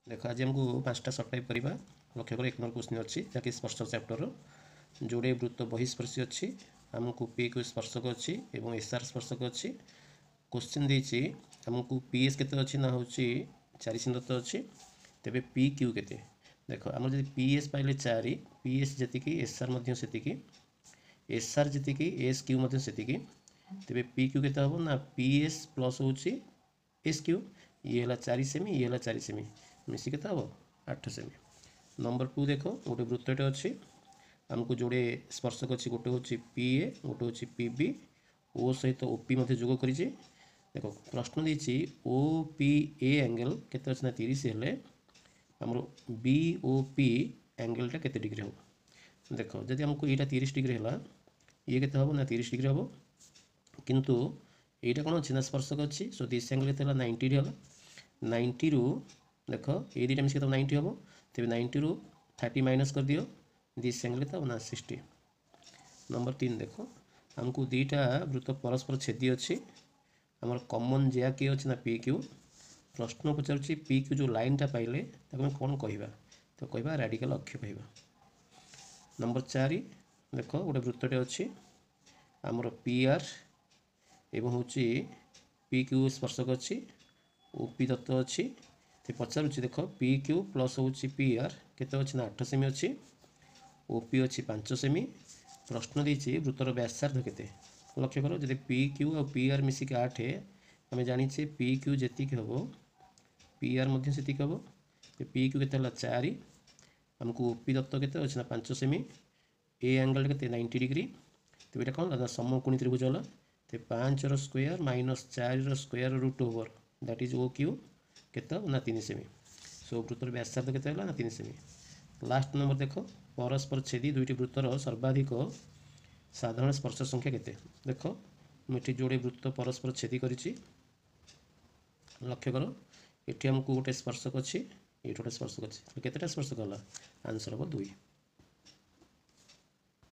देख आज आमको 5टा सर्ट टाइप करवा लक्ष्य कर 1 नंबर क्वेश्चन अच्छी जहाँकि स्पर्शक चैप्टर जोड़े वृत्त बहिस्पर्शी अच्छी आमको पी क्यू स्पर्शक अच्छी और एसआर स्पर्शक अच्छी क्वेश्चन देती आमको पीएस केते अच्छी ना हूँ 4 चिन्हत अच्छी तेरे पी क्यू केते देख आम जब पीएस पाइले 4 पीएस जी एसआर से एसआर जी एस क्यू से तेरे पी क्यू केते हम ना पीएस प्लस हूँ एस क्यू ये है 4 सेमी ये है 4 सेमी मिसी के हम 8 सेमी। नंबर 2 देख गोटे वृत्तटे अच्छी आमको जोड़े स्पर्शक अच्छी गोटे हूँ पी ए गोटे हूँ पी बी ओ सहित ओपी जोग कर देख प्रश्न देती ओ पी ए एंगल केते अच्छे ना 30 हेल्ले आमर बी ओ पी एंगलटा केते डिग्री हम देख जदि आमको यहाँ 30 डिग्री है ये केते हम ना 30 डिग्री हम किंतु यहाँ कौन अच्छी ना स्पर्शक अच्छी सो दिस एंगल के 90 डिग्री है 90 रु देख ये दुटा मिस 90 हम तेज 90 रु 30 माइनस कर दियो दिस एंगल के ना 60। नंबर 3 देख आमको दुईटा वृत्त परस्पर छेदी अच्छी आमर कॉमन जेआ किए अच्छे ना पी क्यू प्रश्न पचार पी क्यू जो लाइनटा पाइले कौन कहवा तो कहवा रेडिकल अक्ष कहवा। नंबर 4 देख गोटे वृत्तटे अच्छी आमर पी आर एवं हूँ पी क्यू स्पर्शक अच्छी ओपी दत्त अच्छी तो पचारुची देख पी क्यू प्लस हूँ पी आर केते अच्छी ना 8 सेमी अच्छी ओपी अच्छी 5 सेमी प्रश्न देती वृत्तर व्यासार्ध केते लक्ष्य कर जब पी क्यू और पी आर मिसिक 8 आम जाचे पी क्यू जी हम पी आर से हम पी क्यू के 4 आमको ओपी दत्त के अच्छे ना 5 सेमी ए एंगल के 90 डिग्री तो ये कौन समकोणी त्रिभुज है तो 5 square minus 4 square root over that is O Q केते ना 3 सेमी सो वृत्तर व्यासार्ध केते ना 3 सेमी। लास्ट नंबर देख परस्पर छेदी दुईटी वृत्तर सर्वाधिक साधारण स्पर्श संख्या केते देख मुझे जोड़े वृत्त परस्पर छेदी करिछि लक्ष्य कर ये आमको गोटे स्पर्शक अच्छी ये गोटे स्पर्शक अच्छी केतेटा स्पर्शक है आंसर हम 2।